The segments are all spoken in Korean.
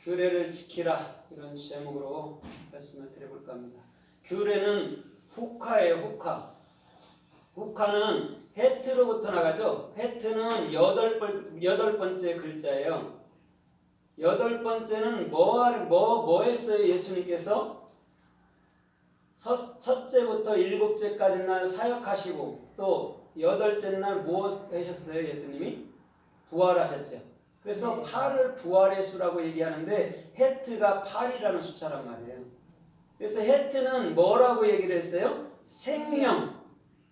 규례를 지키라, 이런 제목으로 말씀을 드려볼까 합니다. 규례는 후카예요. 후카. 후카는 헤트로부터 나가죠. 헤트는 여덟 번째 글자예요. 여덟 번째는 뭐 했어요? 예수님께서 첫째부터 일곱째까지 날 사역하시고 또 여덟째 날 뭐 하셨어요? 예수님이 부활하셨죠. 그래서 8을 부활의 수라고 얘기하는데 헤트가 8이라는 숫자란 말이에요. 그래서 헤트는 뭐라고 얘기를 했어요? 생명.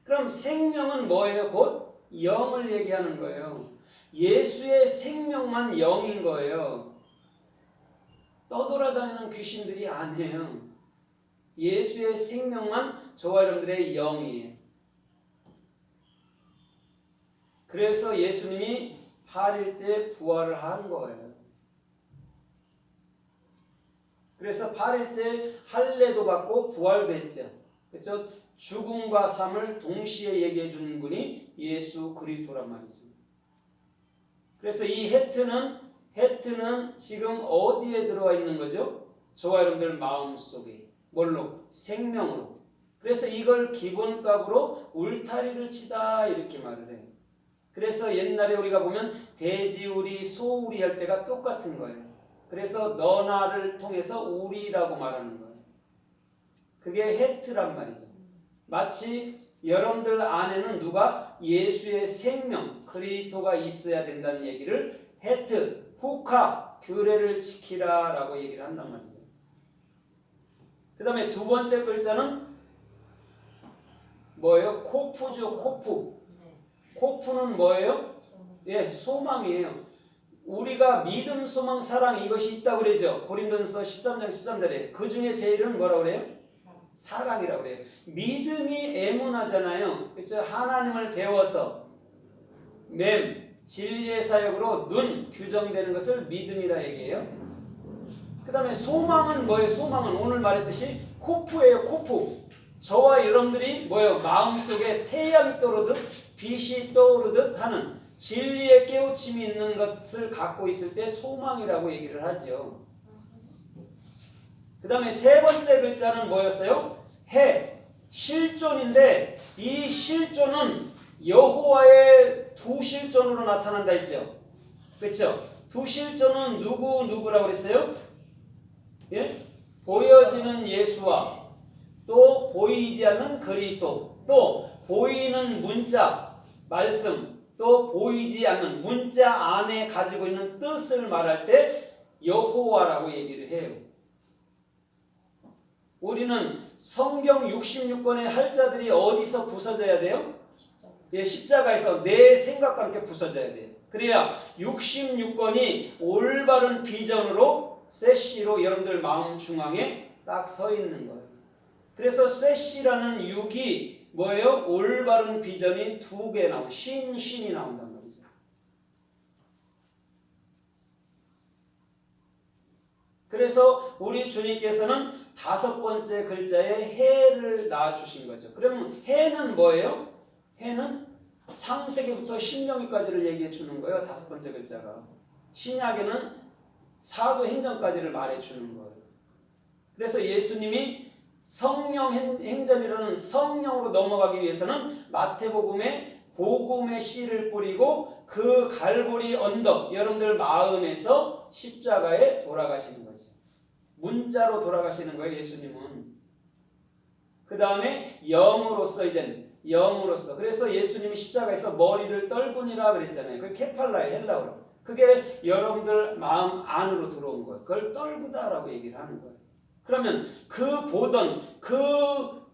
그럼 생명은 뭐예요? 곧 영을 얘기하는 거예요. 예수의 생명만 영인 거예요. 떠돌아다니는 귀신들이 아니에요. 예수의 생명만 저와 여러분들의 영이에요. 그래서 예수님이 8일째 부활을 한 거예요. 그래서 8일째 할례도 받고 부활도 했죠. 그렇죠? 죽음과 삶을 동시에 얘기해 주는 분이 예수 그리스도란 말이죠. 그래서 이 헤트는 지금 어디에 들어와 있는 거죠? 저와 여러분들 마음속에. 뭘로? 생명으로. 그래서 이걸 기본값으로 울타리를 치다 이렇게 말을 해요. 그래서 옛날에 우리가 보면 돼지우리, 소우리 할 때가 똑같은 거예요. 그래서 너나를 통해서 우리라고 말하는 거예요. 그게 헤트란 말이죠. 마치 여러분들 안에는 누가 예수의 생명, 그리스도가 있어야 된다는 얘기를 헤트, 후카, 규례를 지키라 라고 얘기를 한단 말이죠. 그 다음에 두 번째 글자는 뭐예요? 코프죠. 코프. 코프는 뭐예요? 예, 소망이에요. 우리가 믿음, 소망, 사랑 이것이 있다고 그러죠. 고린도전서 13장 13절에. 그 중에 제일은 뭐라고 그래요? 사랑이라고 그래요. 믿음이 애문하잖아요. 그렇죠? 하나님을 배워서 진리의 사역으로 규정되는 것을 믿음이라 얘기해요. 그 다음에 소망은 뭐예요? 소망은 오늘 말했듯이 코프예요. 코프. 저와 여러분들이 뭐예요? 마음속에 태양이 떠오르듯 빛이 떠오르듯 하는 진리의 깨우침이 있는 것을 갖고 있을 때 소망이라고 얘기를 하죠. 그 다음에 세 번째 글자는 뭐였어요? 실존인데 이 실존은 여호와의 두 실존으로 나타난다 했죠. 그렇죠? 두 실존은 누구라고 그랬어요? 예? 보여지는 예수와 또 보이지 않는 그리스도, 또 보이는 문자, 말씀, 또 보이지 않는 문자 안에 가지고 있는 뜻을 말할 때 여호와라고 얘기를 해요. 우리는 성경 66권의 할자들이 어디서 부서져야 돼요? 예, 십자가에서 내 생각과 함께 부서져야 돼요. 그래야 66권이 올바른 비전으로 세시로 여러분들 마음 중앙에 딱 서 있는 거예요. 그래서 세시라는 6이 뭐예요? 올바른 비전이 2개 나오고 신이 나온단 말이죠. 그래서 우리 주님께서는 5번째 글자에 해를 낳아주신 거죠. 그러면 해는 뭐예요? 해는 창세기부터 신명기까지를 얘기해 주는 거예요. 5번째 글자가. 신약에는 사도행전까지를 말해 주는 거예요. 그래서 예수님이 성령 행전이라는 성령으로 넘어가기 위해서는 마태복음에 복음의 씨를 뿌리고 그 갈보리 언덕 여러분들 마음에서 십자가에 돌아가시는 거죠. 문자로 돌아가시는 거예요. 예수님은. 그 다음에 영으로서 그래서 예수님이 십자가에서 머리를 떨구니라 그랬잖아요. 그게 케팔라의 헬라어로. 그게 여러분들 마음 안으로 들어온 거예요. 그걸 떨구다라고 얘기를 하는 거예요. 그러면 그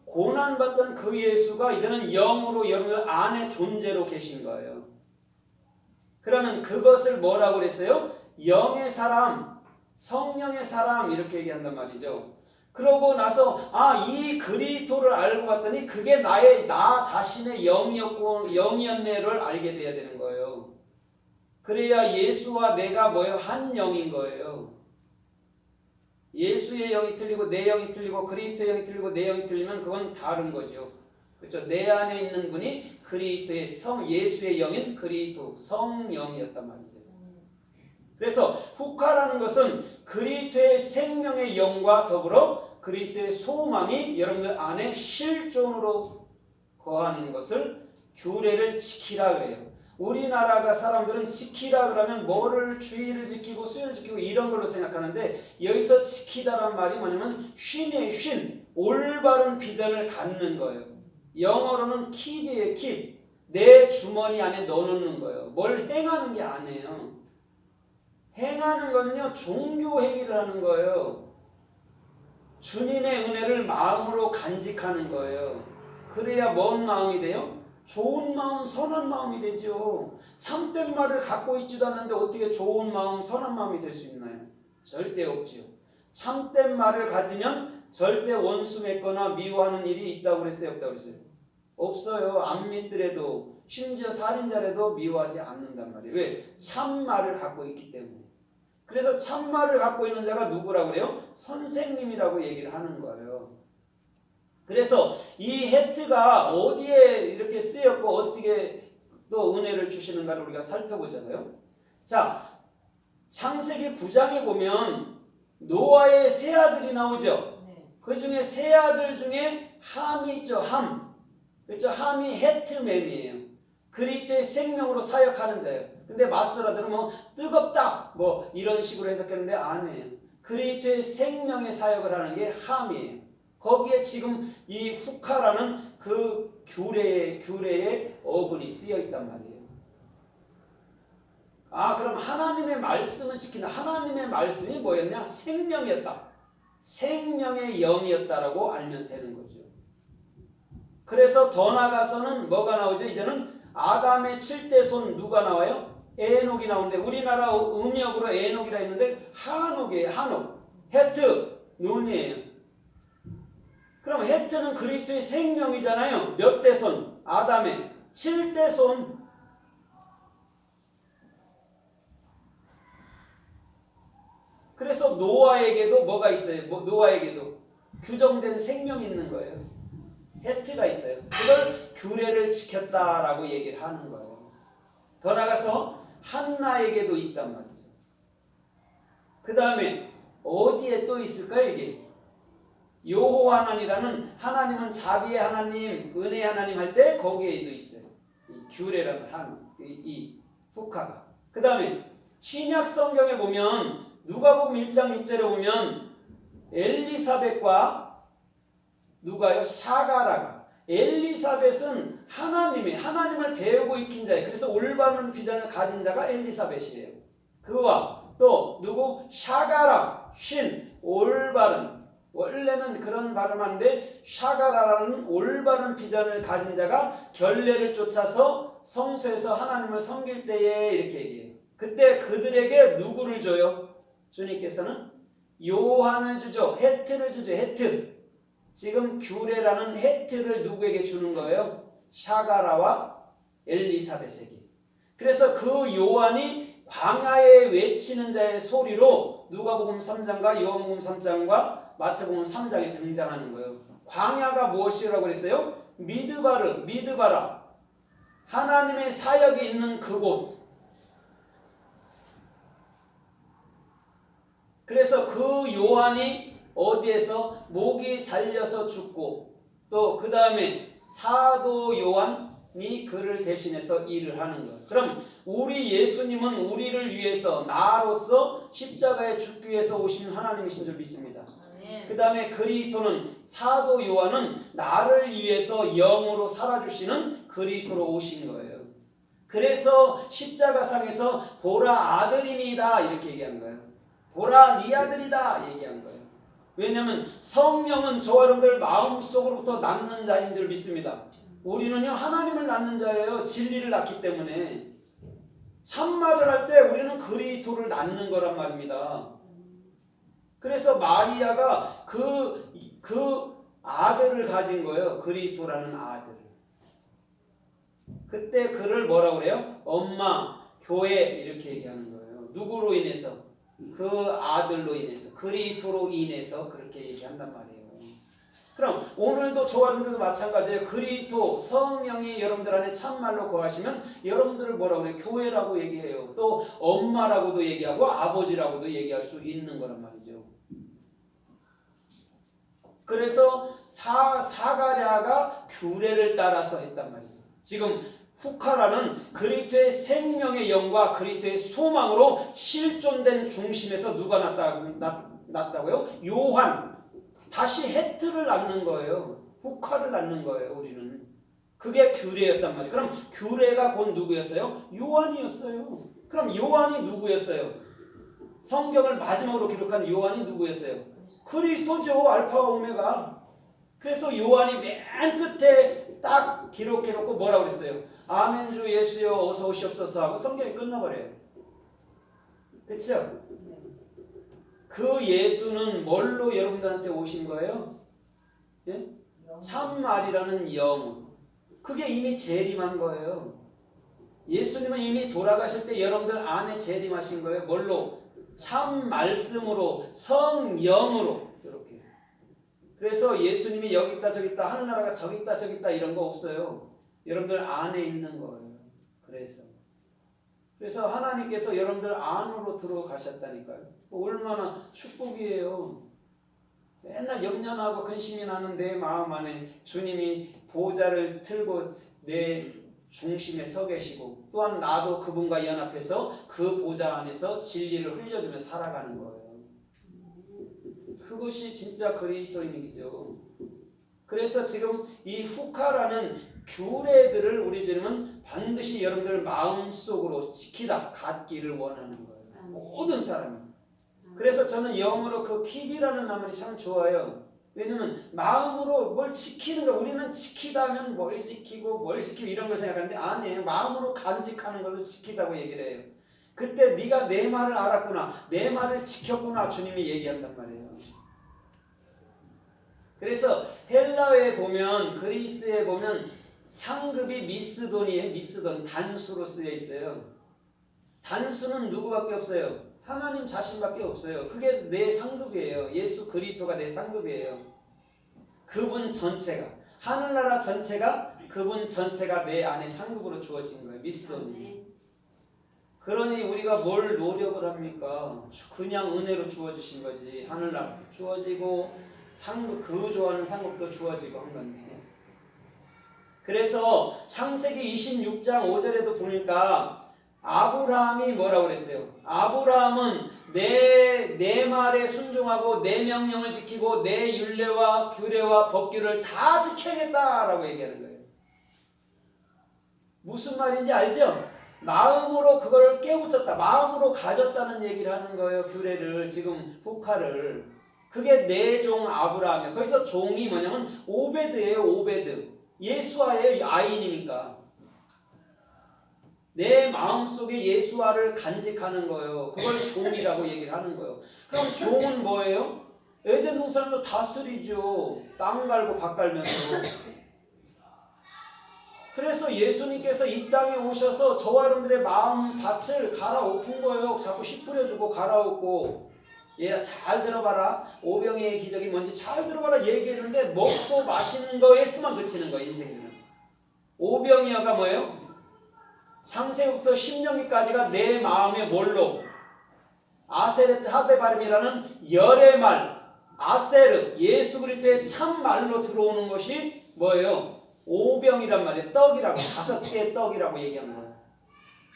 고난받던 그 예수가 이제는 영으로 여러분들 안에 존재로 계신 거예요. 그러면 그것을 뭐라고 그랬어요? 영의 사람, 성령의 사람 이렇게 얘기한단 말이죠. 그러고 나서 이 그리스도를 알고 갔더니 그게 나 자신의 영이었네를 알게 돼야 되는 거예요. 그래야 예수와 내가 한 영인 거예요. 예수의 영이 틀리고 내 영이 틀리고 그리스도의 영이 틀리고 내 영이 틀리면 그건 다른 거죠. 그렇죠? 내 안에 있는 분이 그리스도의 예수의 영인 그리스도 성령이었단 말이죠. 그래서 후카라는 것은 그리스도의 생명의 영과 더불어 그리스도의 소망이 여러분들 안에 실존으로 거하는 것을 규례를 지키라 그래요. 우리나라가 사람들은 지키라 그러면 뭐를 주의를 지키고 수요를 지키고 이런 걸로 생각하는데 여기서 지키다란 말이 뭐냐면 쉰이에요. 쉰. 올바른 비전을 갖는 거예요. 영어로는 keep이에요. keep. 내 주머니 안에 넣어놓는 거예요. 뭘 행하는 게 아니에요. 행하는 거는요 종교 행위를 하는 거예요. 주님의 은혜를 마음으로 간직하는 거예요. 그래야 뭔 마음이 돼요? 좋은 마음, 선한 마음이 되죠. 참된 말을 갖고 있지도 않는데 어떻게 좋은 마음, 선한 마음이 될 수 있나요? 절대 없지요. 참된 말을 가지면 절대 원수 맺거나 미워하는 일이 있다고 그랬어요? 없다고 그랬어요? 없어요. 안 믿더라도 심지어 살인자라도 미워하지 않는단 말이에요. 왜? 참말을 갖고 있기 때문에. 그래서 참말을 갖고 있는 자가 누구라고 그래요? 선생님이라고 얘기를 하는 거예요. 그래서 이 해트가 어디에 이렇게 쓰였고 어떻게 또 은혜를 주시는가를 우리가 살펴보잖아요. 자, 창세기 9장에 보면 노아의 세 아들이 나오죠. 그 중에 세 아들 중에 함이 있죠. 함. 그렇죠. 함이 해트맨이에요. 그리스도의 생명으로 사역하는 자예요. 근데 마술아들은 뭐 뜨겁다 뭐 이런 식으로 해석했는데 아니에요. 그리스도의 생명의 사역을 하는 게 함이에요. 거기에 지금 이 후카라는 그 규례의 어근이 쓰여 있단 말이에요. 아, 그럼 하나님의 말씀을 지킨다. 하나님의 말씀이 뭐였냐? 생명이었다. 생명의 영이었다라고 알면 되는 거죠. 그래서 더 나아가서는 뭐가 나오죠? 이제는 아담의 7대 손 누가 나와요? 에녹이 나오는데 우리나라 음력으로 에녹이라 했는데 하녹이에요. 하녹. 헤트, 눈이에요. 그럼 헤트는 그리스도의 생명이잖아요. 몇 대 손? 아담의 7대 손. 그래서 노아에게도 뭐가 있어요? 노아에게도 규정된 생명이 있는 거예요. 헤트가 있어요. 그걸 규례를 지켰다라고 얘기를 하는 거예요. 더 나가서 한나에게도 있단 말이죠. 그 다음에 어디에 또 있을까요? 이게 여호와나니라는 하나님은 자비의 하나님, 은혜의 하나님 할 때 거기에도 있어요. 이 규례라는 이 후카가. 그 다음에 신약 성경에 보면 누가복음 1장 6절에 보면 엘리사벳과 누가요? 샤가라가. 엘리사벳은 하나님을 배우고 익힌 자예요. 그래서 올바른 비전을 가진 자가 엘리사벳이에요. 그와 또 누구? 샤가라, 신, 올바른. 원래는 그런 발음인데 샤가라라는 올바른 비전을 가진 자가 결례를 쫓아서 성소에서 하나님을 섬길 때에 이렇게 얘기해요. 그때 그들에게 누구를 줘요? 주님께서는 요한을 주죠. 헤트를 주죠. 헤트. 지금 규례라는 헤트를 누구에게 주는 거예요? 샤가라와 엘리사벳에게. 그래서 그 요한이 광야에 외치는 자의 소리로 누가복음 3장과 요한복음 3장과 마태복음 3장에 등장하는 거예요. 광야가 무엇이라고 그랬어요? 미드바라. 하나님의 사역이 있는 그곳. 그래서 그 요한이 어디에서 목이 잘려서 죽고 또 그 다음에 사도 요한이 그를 대신해서 일을 하는 것. 그럼 우리 예수님은 우리를 위해서 나로서 십자가에 죽기 위해서 오신 하나님이신 줄 믿습니다. 그 다음에 그리스도는 사도 요한은 나를 위해서 영으로 살아주시는 그리스도로 오신 거예요. 그래서 십자가상에서 보라 아들이니이다 이렇게 얘기한 거예요. 보라 네 아들이다 얘기한 거예요. 왜냐하면 성령은 저와 여러분들 마음속으로부터 낳는 자인 줄 믿습니다. 우리는요 하나님을 낳는 자예요. 진리를 낳기 때문에 참말을 할 때 우리는 그리스도를 낳는 거란 말입니다. 그래서 마리아가 그 아들을 가진 거예요. 그리스도라는 아들을. 그때 그를 뭐라고 그래요? 엄마, 교회 이렇게 얘기하는 거예요. 누구로 인해서? 그 아들로 인해서, 그리스도로 인해서 그렇게 얘기한단 말이에요. 그럼 오늘도 저와 여러분들도 마찬가지예요. 그리스도 성령이 여러분들 안에 참말로 거하시면 여러분들을 뭐라고 그래요? 교회라고 얘기해요. 또 엄마라고도 얘기하고 아버지라고도 얘기할 수 있는 거란 말이죠. 그래서 사가랴가 규례를 따라서 했단 말이죠. 지금 후카라는 그리스도의 생명의 영과 그리스도의 소망으로 실존된 중심에서 누가 났다고요? 요한. 다시 헤트를 낳는 거예요. 후카를 낳는 거예요. 우리는. 그게 규례였단 말이에요. 그럼 규례가 곧 누구였어요? 요한이었어요. 그럼 요한이 누구였어요? 성경을 마지막으로 기록한 요한이 누구였어요? 그리스도죠. 알파와 오메가. 그래서 요한이 맨 끝에 딱 기록해놓고 뭐라고 그랬어요? 아멘 주 예수여 어서 오시옵소서 하고 성경이 끝나버려요. 그렇죠? 그 예수는 뭘로 여러분들한테 오신 거예요? 예? 참말이라는 영으로. 그게 이미 재림한 거예요. 예수님은 이미 돌아가실 때 여러분들 안에 재림하신 거예요. 뭘로? 참 말씀으로, 성령으로. 이렇게. 그래서 예수님이 여기 있다 저기 있다 하늘나라가 저기 있다 저기 있다 이런 거 없어요. 여러분들 안에 있는 거예요. 그래서 하나님께서 여러분들 안으로 들어가셨다니까요. 얼마나 축복이에요. 맨날 염려하고 근심이 나는 내 마음 안에 주님이 보좌를 틀고 내 중심에 서 계시고 또한 나도 그분과 연합해서 그 보좌 안에서 진리를 흘려주며 살아가는 거예요. 그것이 진짜 그리스도인이죠. 그래서 지금 이 후카라는 규례들을 우리 주님은 반드시 여러분들 마음속으로 지키다 갖기를 원하는 거예요. 모든 사람이. 그래서 저는 영어로 그 킵이라는 말이 참 좋아요. 왜냐면 마음으로 뭘 지키는 거, 우리는 지키다 하면 뭘 지키고 이런 걸 생각하는데 아니에요. 마음으로 간직하는 것을 지키다고 얘기를 해요. 그때 네가 내 말을 알았구나, 내 말을 지켰구나 주님이 얘기한단 말이에요. 그래서 헬라어에 보면, 그리스에 보면 상급이 미스돈이에요. 미스돈, 단수로 쓰여 있어요. 단수는 누구밖에 없어요? 하나님 자신밖에 없어요. 그게 내 상급이에요. 예수 그리스도가 내 상급이에요. 그분 전체가, 하늘나라 전체가, 그분 전체가 내 안에 상급으로 주어진 거예요. 미스돈이. 그러니 우리가 뭘 노력을 합니까? 그냥 은혜로 주어주신 거지. 하늘나라도 주어지고 상급, 그 좋아하는 상급도 주어지고 한 건데. 그래서 창세기 26장 5절에도 보니까 아브라함이 뭐라고 그랬어요? 아브라함은 내 말에 순종하고 내 명령을 지키고 내 율례와 규례와 법규를 다 지켜야겠다라고 얘기하는 거예요. 무슨 말인지 알죠? 마음으로 그걸 깨우쳤다, 마음으로 가졌다는 얘기를 하는 거예요. 규례를, 지금 후카를. 그게 내 종 아브라함이에요. 거기서 종이 뭐냐면 오베드예요. 오베드. 예수와의 아인이니까. 내 마음속에 예수와를 간직하는 거예요. 그걸 종이라고 얘기를 하는 거예요. 그럼 종은 뭐예요? 에덴 동산도 다스리죠. 땅 갈고 밭 갈면서. 그래서 예수님께서 이 땅에 오셔서 저와 여러분들의 마음 밭을 갈아엎은 거예요. 자꾸 씨 뿌려주고 갈아엎고. 얘야 잘 들어봐라. 오병이의 기적이 뭔지 잘 들어봐라 얘기했는데 먹고 마시는 거에서만 그치는 거예요. 인생들은. 오병이어가 뭐예요? 창세부터 10년기까지가 내 마음의 뭘로? 아세르트 하데바림이라는 열의 말, 아세르, 예수 그리스도의 참말로 들어오는 것이 뭐예요? 오병이란 말이에요. 떡이라고, 5개의 떡이라고 얘기한 거예요.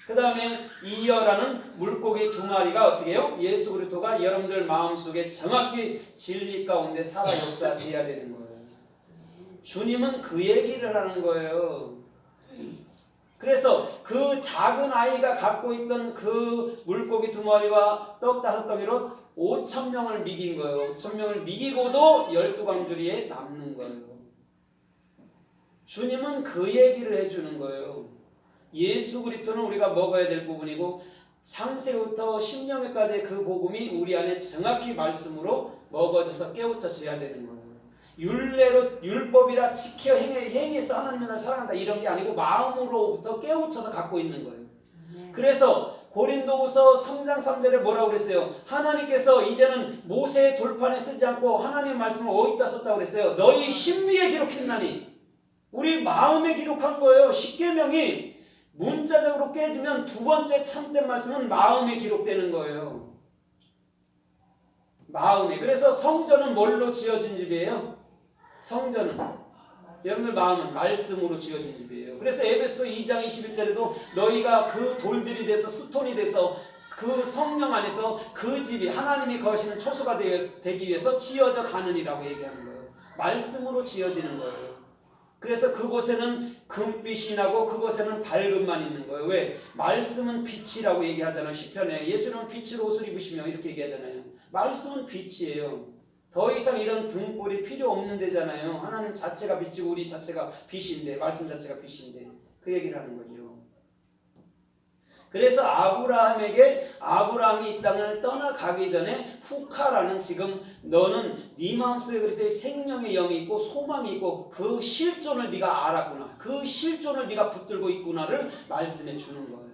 그 다음에 이여라는 물고기 2마리가 어떻게 해요? 예수 그리스도가 여러분들 마음속에 정확히 진리 가운데 살아 역사돼야 되는 거예요. 주님은 그 얘기를 하는 거예요. 그래서 그 작은 아이가 갖고 있던 그 물고기 2마리와 떡 5덩이로 5,000명을 미긴 거예요. 5,000명을 미기고도 12광주리에 남는 거예요. 주님은 그 얘기를 해주는 거예요. 예수 그리스도는 우리가 먹어야 될 부분이고 창세부터 10년까지의 그 복음이 우리 안에 정확히 말씀으로 먹어져서 깨우쳐져야 되는 거예요. 율례로 율법이라 지켜 행해서 하나님의 나를 사랑한다 이런 게 아니고 마음으로부터 깨우쳐서 갖고 있는 거예요. 그래서 고린도후서 3장 3절에 뭐라고 그랬어요? 하나님께서 이제는 모세의 돌판에 쓰지 않고 하나님의 말씀을 어디다 썼다고 그랬어요? 너희 신비에 기록했나니. 우리 마음에 기록한 거예요. 십계명이 문자적으로 깨지면 두 번째 참된 말씀은 마음에 기록되는 거예요. 마음에. 그래서 성전은 뭘로 지어진 집이에요? 성전은 여러분들 마음은 말씀으로 지어진 집이에요. 그래서 에베소 2장 21절에도 너희가 그 돌들이 돼서 스톤이 돼서 그 성령 안에서 그 집이 하나님이 거하시는 초소가 되기 위해서 지어져 가느니라고 얘기하는 거예요. 말씀으로 지어지는 거예요. 그래서 그곳에는 금빛이 나고 그곳에는 밝음만 있는 거예요. 왜? 말씀은 빛이라고 얘기하잖아요. 시편에 예수님은 빛으로 옷을 입으시며 이렇게 얘기하잖아요. 말씀은 빛이에요. 더 이상 이런 등불이 필요 없는 데잖아요. 하나님 자체가 빛이고 우리 자체가 빛인데, 말씀 자체가 빛인데 그 얘기를 하는 거죠. 그래서 아브라함이 이 땅을 떠나가기 전에 후카라는 지금 너는 네 마음속에 그럴 때 생명의 영이 있고 소망이 있고 그 실존을 네가 알았구나. 그 실존을 네가 붙들고 있구나를 말씀해 주는 거예요.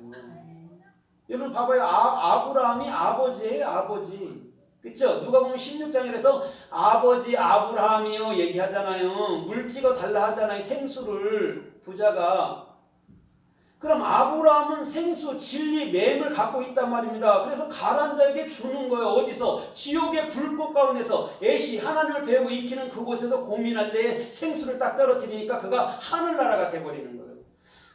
여러분 봐봐요. 아브라함이 아버지예요. 아버지. 그쵸? 누가 보면 16장에서 아버지 아브라함이요 얘기하잖아요. 물 찍어 달라 하잖아요. 생수를 부자가. 그럼 아브라함은 생수, 진리, 맹을 갖고 있단 말입니다. 그래서 가난한 자에게 주는 거예요. 어디서? 지옥의 불꽃 가운데서 애시 하나님을 배우고 익히는 그곳에서 고민할 때 생수를 딱 떨어뜨리니까 그가 하늘나라가 돼버리는 거예요.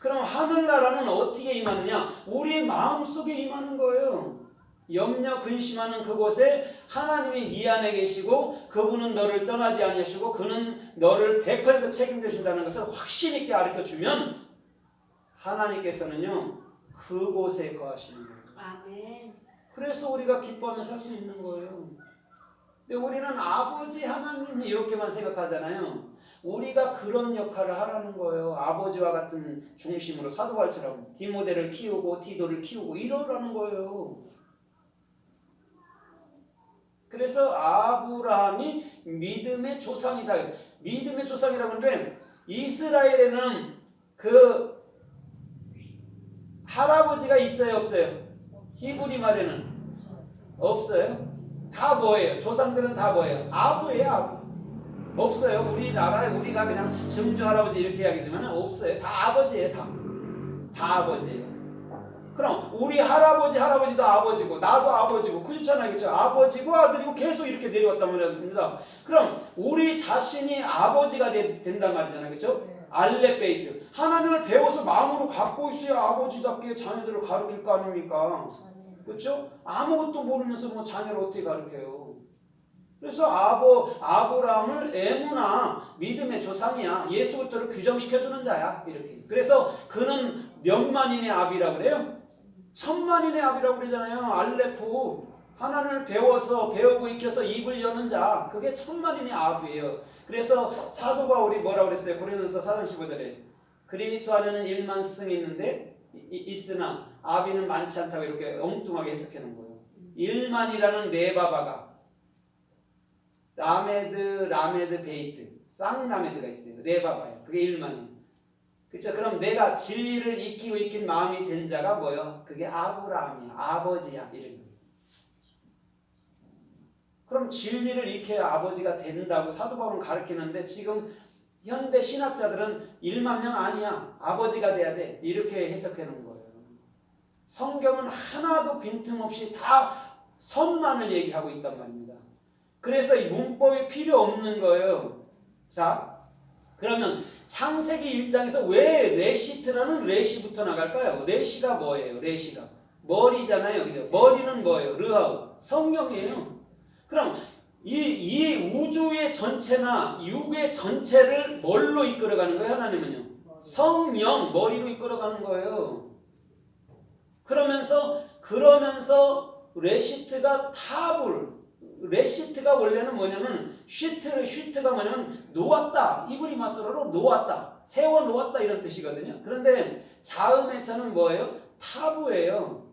그럼 하늘나라는 어떻게 임하느냐? 우리 마음속에 임하는 거예요. 염려 근심하는 그곳에 하나님이 네 안에 계시고 그분은 너를 떠나지 아니하시고 그는 너를 100% 책임지신다는 것을 확신 있게 가르쳐주면 하나님께서는요 그곳에 거하시는 거예요. 아멘. 그래서 우리가 기뻐하며 살 수 있는 거예요. 근데 우리는 아버지 하나님이 이렇게만 생각하잖아요. 우리가 그런 역할을 하라는 거예요. 아버지와 같은 중심으로 사도 바울처럼 디모데를 키우고 디도를 키우고 이러라는 거예요. 그래서 아브라함이 믿음의 조상이다. 믿음의 조상이라고 하는데 이스라엘에는 그 할아버지가 있어요, 없어요? 히브리 말에는 없어요. 다 뭐예요? 조상들은 다 뭐예요? 아부예요, 아부. 없어요. 우리나라에 우리가 그냥 증조 할아버지 이렇게 이야기하지만 없어요. 다 아버지예요, 다 아버지예요. 그럼 우리 할아버지도 아버지고 나도 아버지고 그렇잖아요. 그렇죠? 아버지고 아들이고 계속 이렇게 내려왔단 말입니다. 그럼 우리 자신이 아버지가 된단 말이잖아요. 그렇죠? 알레베이트. 하나님을 배워서 마음으로 갖고 있어야 아버지답게 자녀들을 가르칠 거 아닙니까? 그렇죠? 아무것도 모르면서 뭐 자녀를 어떻게 가르쳐요? 그래서 아브라함을 에무나 믿음의 조상이야. 예수 그리스도를 규정시켜주는 자야. 이렇게. 그래서 그는 몇 만인의 아비라고 그래요? 천만인의 아비라고 그러잖아요. 알레프. 하나님을 배우고 익혀서 입을 여는 자. 그게 천만인의 아비예요. 그래서 사도 바울이 뭐라고 그랬어요? 고린도서 4장 15절에 그리스도 안에는 1만 승이 있는데 있으나 아비는 많지 않다고 이렇게 엉뚱하게 해석해 놓은 거예요. 1만이라는 레바바가 라메드 베이트 쌍라메드가 있어요. 레바바예요. 그게 1만이에요. 그렇죠? 그럼 내가 진리를 익히고 익힌 마음이 된 자가 뭐요? 그게 아브라함이야. 아버지야. 이런 거예요. 그럼 진리를 익혀야 아버지가 된다고 사도 바울은 가르치는데 지금 현대 신학자들은 1만 명 아니야. 아버지가 돼야 돼. 이렇게 해석해 놓은 거예요. 성경은 하나도 빈틈없이 다 선만을 얘기하고 있단 말입니다. 그래서 이 문법이 필요 없는 거예요. 자, 그러면 창세기 1장에서 왜 레시트라는 레시부터 나갈까요? 레시가 뭐예요? 레시가 머리잖아요. 그죠? 머리는 뭐예요? 르하우. 성령이에요. 그럼 이 우주의 전체나 육의 전체를 뭘로 이끌어가는 거예요? 하나님은요. 성령, 머리로 이끌어가는 거예요. 그러면서 레시트가 레시트가 원래는 뭐냐면 슈트가 뭐냐면 놓았다. 이브리 마스로로 놓았다. 세워 놓았다 이런 뜻이거든요. 그런데 자음에서는 뭐예요? 타부예요.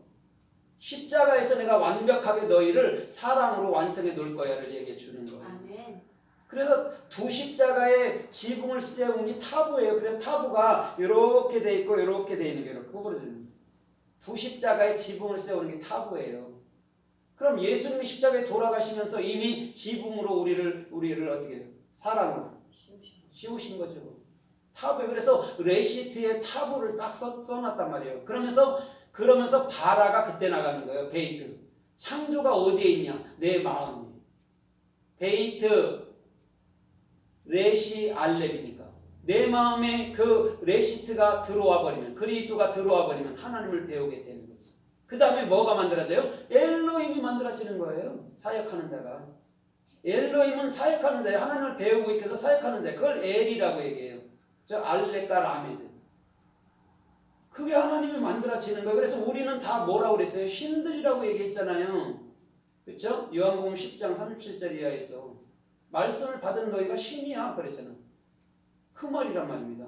십자가에서 내가 완벽하게 너희를 사랑으로 완성해 놓을 거야를 얘기해 주는 거예요. 아멘. 그래서 두 십자가의 지붕을 세운 게 타부예요. 그래서 타부가 이렇게 돼 있고 이렇게 돼 있는 게 이렇게 구부러지는 거예요. 두 십자가에 지붕을 세우는 게 타부예요. 그럼 예수님이 십자가에 돌아가시면서 이미 지붕으로 우리를 어떻게 해요? 사랑으로 씌우신 거죠. 타부에. 그래서 레시트에 타부를 딱 써놨단 말이에요. 그러면서 바라가 그때 나가는 거예요. 베이트. 창조가 어디에 있냐? 내 마음에. 베이트 레시 알렙이니까 내 마음에 그 레시트가 들어와 버리면, 그리스도가 들어와 버리면 하나님을 배우게 되는 거죠. 그 다음에 뭐가 만들어져요? 엘로힘이 만들어지는 거예요. 사역하는 자가. 엘로힘은 사역하는 자예요. 하나님을 배우고 있어서 사역하는 자. 그걸 엘이라고 얘기해요. 저 알렉과 라메드. 그게 하나님이 만들어지는 거예요. 그래서 우리는 다 뭐라고 그랬어요? 신들이라고 얘기했잖아요. 그렇죠? 요한복음 10장 37절 이하에서 말씀을 받은 너희가 신이야 그랬잖아. 그 말이란 말입니다.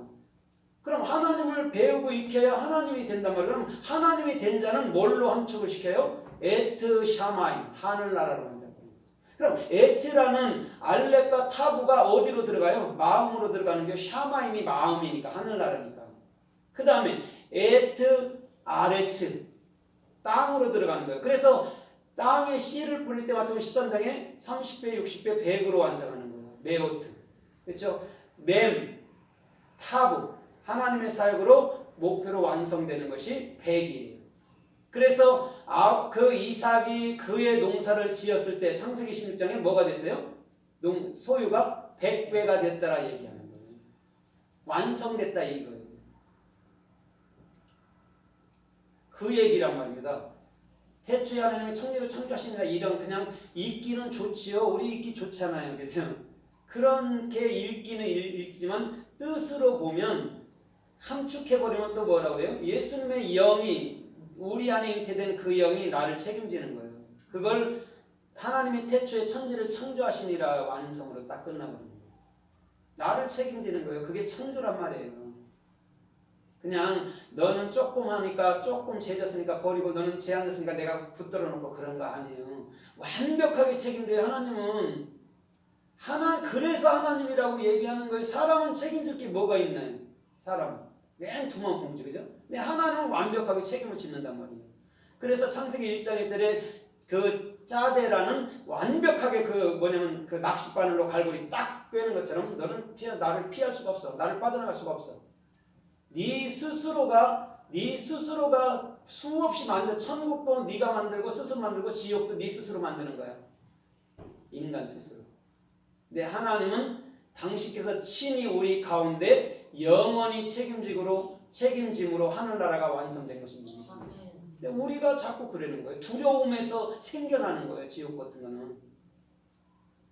그럼 하나님을 배우고 익혀야 하나님이 된단 말이에요. 그럼 하나님이 된 자는 뭘로 함축을 시켜요? 에트 샤마임, 하늘나라로 만들어요. 그럼 에트라는 알렙과 타부가 어디로 들어가요? 마음으로 들어가는 게 샤마임이 마음이니까, 하늘나라니까. 그 다음에 에트 아레츠, 땅으로 들어가는 거예요. 그래서 땅에 씨를 뿌릴 때 같으면 13장에 30배, 60배, 100으로 완성하는 거예요. 메오트. 그렇죠? 맴, 타부, 하나님의 사역으로 목표로 완성되는 것이 100이에요. 그래서 그 이삭이 그의 농사를 지었을 때 창세기 16장에 뭐가 됐어요? 소유가 100배가 됐다라 얘기하는 거예요. 완성됐다 이거예요. 그 얘기란 말입니다. 태초에 하나님이 천지를 창조하시니라. 이런 그냥 읽기는 좋지요. 우리 읽기 좋잖아요. 그렇죠? 그렇게 읽기는 읽지만 뜻으로 보면 함축해버리면 또 뭐라고 그래요? 예수님의 영이 우리 안에 잉태된 그 영이 나를 책임지는 거예요. 그걸 하나님이 태초에 천지를 창조하시니라 완성으로 딱 끝나버립니다. 나를 책임지는 거예요. 그게 창조란 말이에요. 그냥 너는 조금 하니까 조금 죄졌으니까 버리고 너는 죄안했으니까 내가 붙들어 놓고 그런 거 아니에요. 완벽하게 책임져요. 하나님은. 그래서 하나님이라고 얘기하는 거예요. 사람은 책임질 게 뭐가 있나요? 사람은. 맨 두만 봉지, 그죠? 근데 하나님은 완벽하게 책임을 짓는단 말이에요. 그래서 창세기 1장 1절에 그 짜대라는 완벽하게 그 낚싯바늘로 갈고리 딱 꿰는 것처럼 너는 나를 피할 수가 없어. 나를 빠져나갈 수가 없어. 네 스스로가 수없이 천국도 네가 만들고 스스로 만들고 지옥도 네 스스로 만드는 거야. 인간 스스로. 근데 하나님은 당신께서 친히 우리 가운데 영원히 책임짐으로 하늘나라가 완성된 것을 믿습니다. 근데 우리가 자꾸 그러는 거예요. 두려움에서 생겨나는 거예요. 지옥 같은 거는.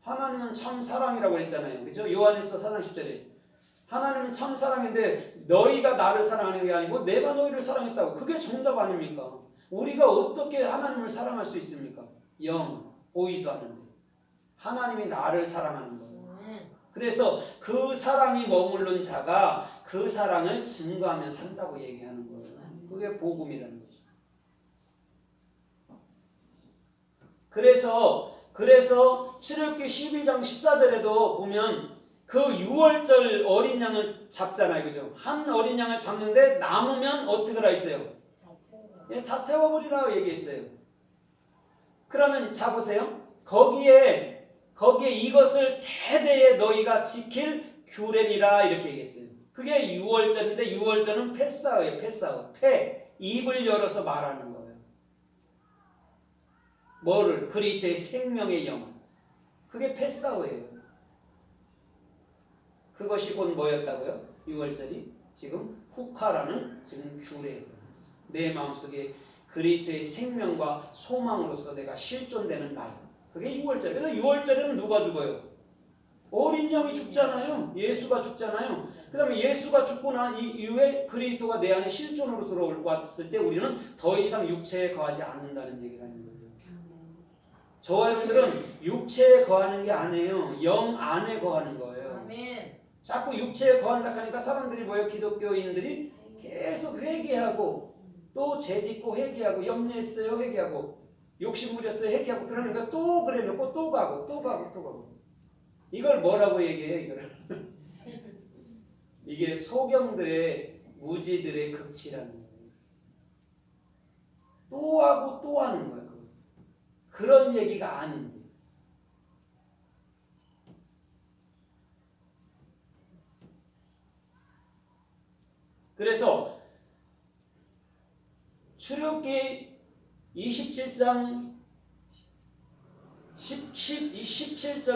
하나님은 참 사랑이라고 했잖아요. 그죠? 요한일서 4장 10절에 하나님은 참 사랑인데 너희가 나를 사랑하는 게 아니고 내가 너희를 사랑했다고. 그게 정답 아닙니까? 우리가 어떻게 하나님을 사랑할 수 있습니까? 보이지도 않는데. 하나님이 나를 사랑하는 거예요. 그래서 그 사랑이 머무른 자가 그 사랑을 증거하며 산다고 얘기하는 거예요. 그게 복음이라는 거죠. 그래서 출애굽기 12장 14절에도 보면 그 6월절 어린 양을 잡잖아요. 그죠? 한 어린 양을 잡는데 남으면 어떻게 하라 했어요? 다 태워버리라고 얘기했어요. 그러면 자보세요. 거기에 이것을 대대에 너희가 지킬 규례니라 이렇게 얘기했어요. 그게 6월절인데 6월절은 패사예요. 입을 열어서 말하는 거예요. 뭐를? 그리스도의 생명의 영. 그게 패사예요. 그것이 곧 뭐였다고요? 6월절이 지금 후카라는 지금 규례예요. 내 마음속에 그리스도의 생명과 소망으로서 내가 실존되는 날. 그게 6월절. 그래서 6월절에는 누가 죽어요? 어린 양이 죽잖아요. 예수가 죽잖아요. 그 다음에 예수가 죽고 난 이후에 그리스도가 내 안에 실존으로 들어왔을 때 우리는 더 이상 육체에 거하지 않는다는 얘기가 있는 거예요. 저와 여러분들은 육체에 거하는 게 아니에요. 영 안에 거하는 거예요. 아멘. 자꾸 육체에 거한다 하니까 사람들이 뭐예요? 기독교인들이 계속 회개하고 또 죄짓고 회개하고 염려했어요 회개하고 욕심 부렸어요 회개하고 그러니까 또 그래놓고 또 가고 이걸 뭐라고 얘기해요? 이걸 이게 소경들의 무지들의 극치라는 거예요. 또 하고 또 하는 거야. 그런 얘기가 아닌데. 그래서 출애굽기 27장 17절